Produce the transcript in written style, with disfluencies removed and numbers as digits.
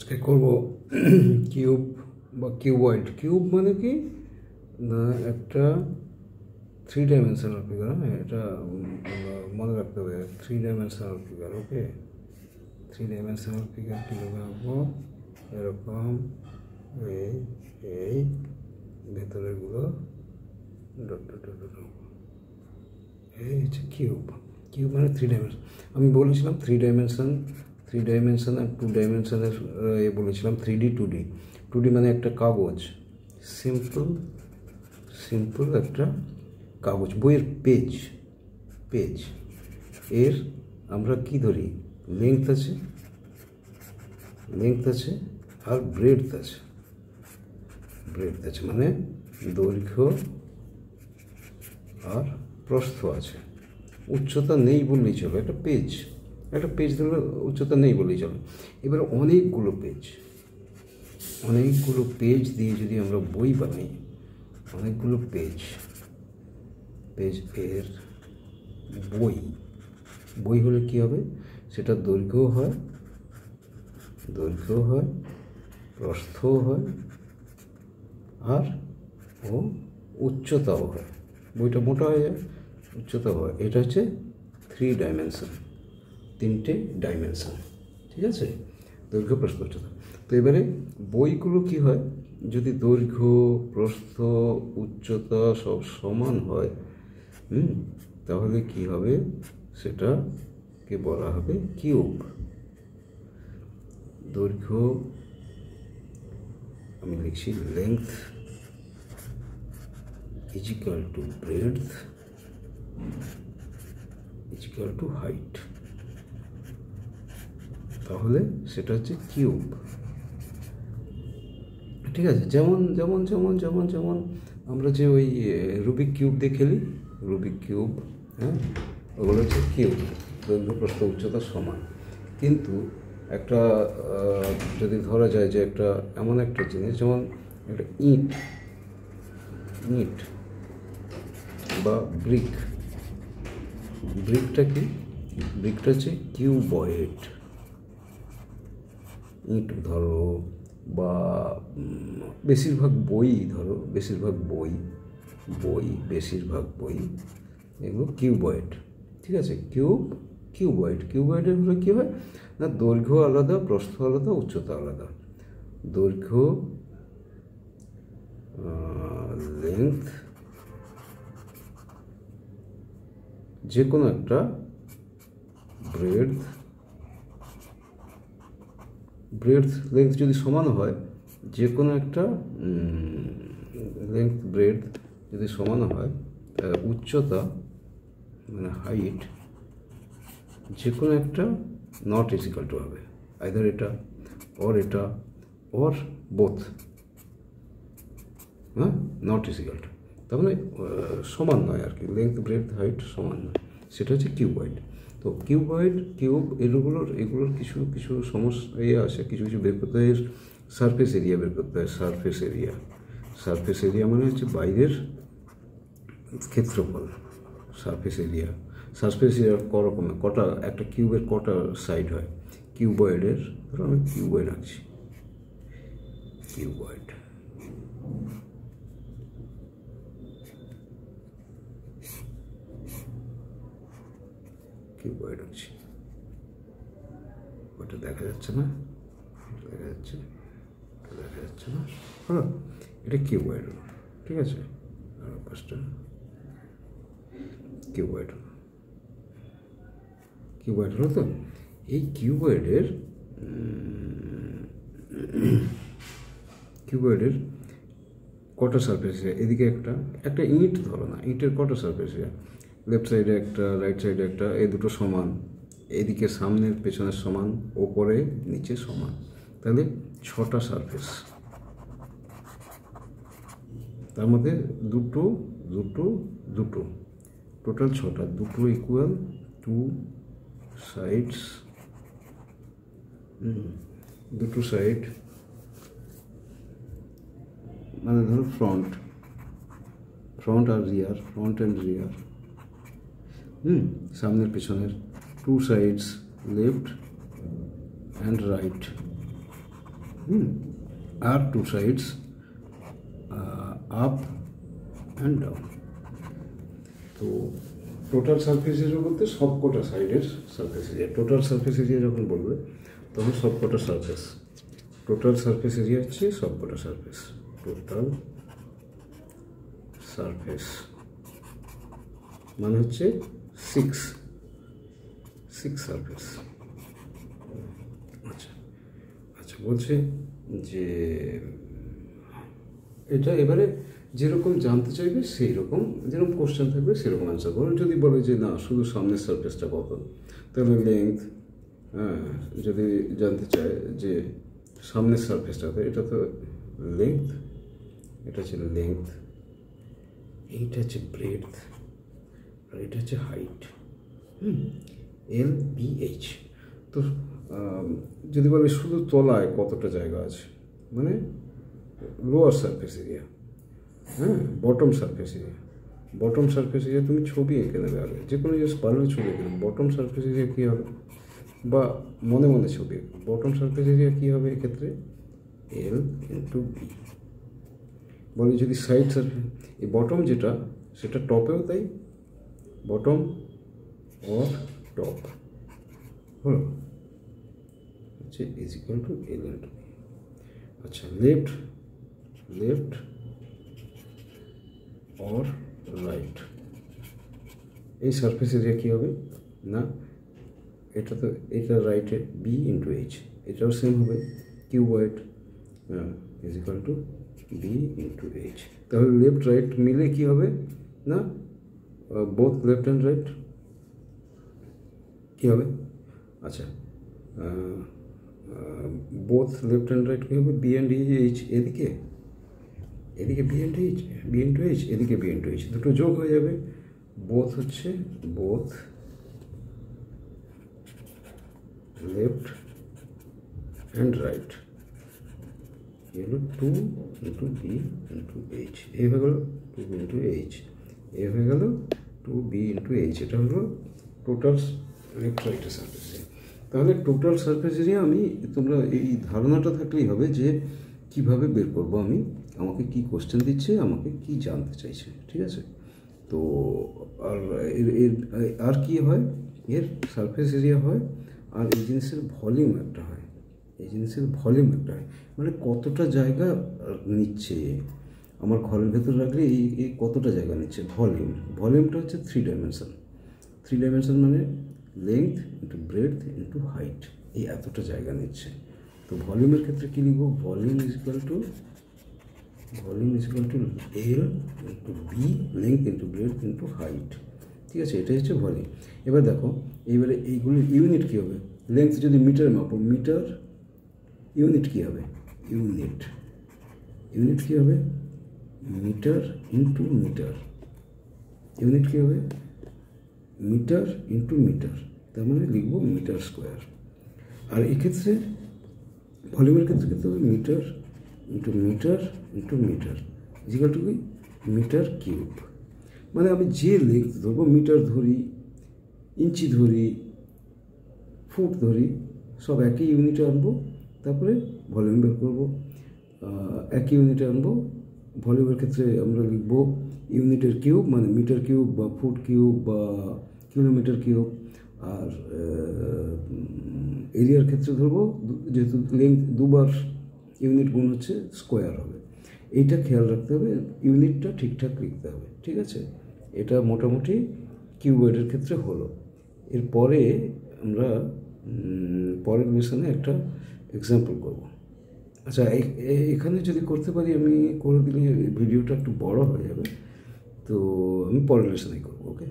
আজকে করব কিউব বা কিউবয়েড। কিউব মানে কি না, একটা 3 ডাইমেনশনাল ফিগার। হ্যাঁ, এটা মনে রাখতে হবে, 3 ডাইমেনশনাল ফিগার। ওকে, 3 ডাইমেনশনাল ফিগার কীভাবে আঁকবো, এরকম এই এই ভেতরেগুলো ডট ডট ডট ডট, এই হচ্ছে কিউব। কিউব মানে 3 ডাইমেনশন। আমি বলেছিলাম 3 ডাইমেনশন আর 2 ডাইমেনশনের বলেছিলাম 3D 2D। 2D মানে একটা কাগজ, সিম্পল একটা কাগজ, বইয়ের পেজ। এর আমরা কি ধরি, লেংথ আছে আর ব্রেডথ আছে, মানে দৈর্ঘ্য আর প্রস্থ আছে। উচ্চতা নেই বললেই চলে, একটা পেজ ধরলে উচ্চতা নেই বললেই চলে। এবার অনেকগুলো পেজ দিয়ে যদি আমরা বই বানাই, অনেকগুলো পেজ এর বই হলে কি হবে, সেটা দৈর্ঘ্য হয়, প্রস্থও হয় আর উচ্চতাও হয়। বইটা মোটা হয়ে যায়, উচ্চতাও হয়। এটা হচ্ছে 3 ডাইমেনশন, 3টে ডাইমেনশন। ঠিক আছে, দৈর্ঘ্য, প্রস্থ, উচ্চতা। তো এবারে বইগুলো কি হয়, যদি দৈর্ঘ্য, প্রস্থ, উচ্চতা সব সমান হয়, তাহলে কি হবে, সেটাকে বলা হবে কিউব। দৈর্ঘ্য আমি লিখছি length is equal to breadth is equal to height, তাহলে সেটা হচ্ছে কিউব। ঠিক আছে, যেমন আমরা যে ওই রুবিক কিউব দিয়ে খেলি, হ্যাঁ, ওগুলো হচ্ছে কিউব, দৈর্ঘ্য, প্রস্থ, উচ্চতা সমান। কিন্তু একটা যদি ধরা যায় যে একটা এমন একটা জিনিস, যেমন একটা ইট বা ব্রিকটা কি, ব্রিকটা হচ্ছে কিউবয়েড। ইট ধরো বা বেশিরভাগ বই এগুলো কিউবয়েড। ঠিক আছে, কিউবয়েডের হলে কী হয় না, দৈর্ঘ্য আলাদা, প্রস্থ আলাদা, উচ্চতা আলাদা। দৈর্ঘ্য লেংথ যে কোনো একটা, ব্রেডথ লেংথ যদি সমান হয়, যে কোনো একটা লেংথ ব্রেডথ যদি সমান হয়, উচ্চতা মানে হাইট যে কোনো একটা নট ইজিক্যাল টু হবে, আইদার এটা অর বোথ। হ্যাঁ, নট ইজিক্যাল টু, তার মানে সমান নয় আর কি, লেংথ ব্রেডথ হাইট সমান নয়, সেটা হচ্ছে কিউবয়েড। তো কিউব এগুলোর কিছু সমস্যা আছে, কিছু বের করতে হয়। সারফেস এরিয়া বের করতে হয়। সারফেস এরিয়া মানে হচ্ছে বাইরের ক্ষেত্রফল। সারফেস এরিয়া করকমের, কটা একটা কিউবের কটা সাইড হয়, কিউবয়েডের। ধরো আমি কিউবয়েড আঁকছি, কিউবয়েড আঁকছি। ওটা দেখা যাচ্ছে না, হলো, এটা কিউবয়েড। ঠিক আছে, আর পাঁচটা কিউবয়েড হলো। তো এই কিউবয়েডের কটা সারফেস এরিয়া, এদিকে একটা ইট ধরো না, ইটের কটা সারফেস এরিয়া, লেফট সাইডে একটা, রাইট সাইডে একটা, এই দুটো সমান, এদিকে সামনের পেছনের সমান, ওপরে নিচে সমান, তাহলে 6টা সারফেস। তার মধ্যে দুটো টোটাল 6টা, দুটো ইকুয়াল 2 সাইডস, দুটো সাইড মানে ধরো ফ্রন্ট আর রিয়ার, ফ্রন্ট অ্যান্ড রিয়ার, সামনের পেছনের 2 সাইডস, লেফট অ্যান্ড রাইট, আর two sides up and down. তো টোটাল সারফেস এরিয়া বলতে সবকটা সাইডের surface area. Total surface area যখন বলবে তখন সবকটা সারফেস, টোটাল সারফেস এরিয়া হচ্ছে সবকটা সারফেস, টোটাল সারফেস মানে হচ্ছে সিক্স সারফেস। আচ্ছা আচ্ছা, বলছে যে এটা এবারে যেরকম জানতে চাইবে সেই রকম, যেরকম কোশ্চেন থাকবে সেরকম অ্যান্সার করো। যদি বলে যে না শুধু সামনের সারফেসটা কত, তাহলে লেংথ। যদি জানতে চায় যে সামনের সারফেসটা, এটা তো লেংথ, এটা হচ্ছে লেংথ, এইটা হচ্ছে ব্রেডথ, আর এটা হচ্ছে হাইট। LBH। তো যদি বলে শুধু তলায় কতটা জায়গা আছে, মানে lower surface area, bottom surface area. Bottom surface area তুমি ছবি এঁকে নেবে আগে, যে কোনো জিনিস পারলে ছবি এঁকে নেবে। বটম সারফেস এরিয়া কী হবে, বা মনে মনে ছবি, বটম সারফেস এরিয়া কী হবে এক্ষেত্রে, L/B। বলে যদি সাইড সারফেস, এই বটম যেটা সেটা টপেও তাই, বটম অর টপ হলো হচ্ছে ইজ ইকুয়াল টু L/B। আচ্ছা, লেফট অর রাইট, এই সারফেস এরিয়া কী হবে না, এটা তো এটা রাইটে B/H, এটাও সেম হবে cuboid is equal to B/H। তাহলে লেফট রাইট মিলে কি হবে না, বোথ লেফট অ্যান্ড রাইট কী হবে, আচ্ছা বোথ লেফট অ্যান্ড রাইট কী হবে, B/H, এদিকে B/H, এদিকে B/H, দুটো যোগ হয়ে যাবে। বোথ হচ্ছে বোথ লেফট অ্যান্ড রাইট, হলো 2 × B/H, এ হয়ে গেল 2 × H, এ হয়ে গেল 2B/H। এটা হলো টোটাল লেফট রাইটের সারফেস এরিয়া। তাহলে টোটাল সারফেস এরিয়া আমি, তোমরা এই ধারণাটা থাকলেই হবে যে কিভাবে বের করব আমি, আমাকে কি কোশ্চেন দিচ্ছে, আমাকে কি জানতে চাইছে, ঠিক আছে। তো আর আর কি হয়, এর সারফেস এরিয়া হয়, আর এই জিনিসের ভলিউম একটা হয়, মানে কতটা জায়গা নিচ্ছে আমার ঘরের ভেতর রাখলে এই কতটা জায়গা নিচ্ছে, ভলিউমটা হচ্ছে 3 ডাইমেনশন, মানে length into breadth into height, এই এতটা জায়গা নিচ্ছে। তো ভলিউমের ক্ষেত্রে কী লিখব, volume is equal to L/B, length into breadth into height, ঠিক আছে, এটাই হচ্ছে ভলিউম। এবার দেখো, এইবারে এইগুলির ইউনিট কী হবে, লেংথ যদি মিটারে মাপো, মিটার, ইউনিট কী হবে, ইউনিট কী হবে, মিটার ইন্টু মিটার, ইউনিট কী হবে, মিটার ইন্টু মিটার, তার মানে লিখব মিটার স্কোয়ার। আর এক্ষেত্রে ভলিউমের ক্ষেত্রে কিন্তু হবে metre into metre into metre is equal to কি, মিটার কিউব। মানে আমি যে লেন্থ ধরবো, মিটার ধরি, ইঞ্চি ধরি, ফুট ধরি, সব একই ইউনিটে আনবো, তারপরে ভলিউম বের করবো। একই ইউনিটে আনবো, ভলিউমের ক্ষেত্রে আমরা লিখব ইউনিটের কিউব, মানে মিটার কিউব বা ফুট কিউব বা কিলোমিটার কিউব। আর এরিয়ার ক্ষেত্রে ধরবো, যেহেতু লেন্থ দুবার ইউনিট গুণ হচ্ছে, স্কোয়ার হবে। এইটা খেয়াল রাখতে হবে, ইউনিটটা ঠিকঠাক লিখতে হবে, ঠিক আছে। এটা মোটামুটি কিউবয়েডের ক্ষেত্রে হলো। এরপরে আমরা পরের লেসনে একটা এক্সাম্পল করব। আচ্ছা, এখানে যদি করতে পারি, আমি করে দিলে ভিডিওটা একটু বড় হয়ে যাবে, তো আমি পরের লেসনেই করবো, ওকে।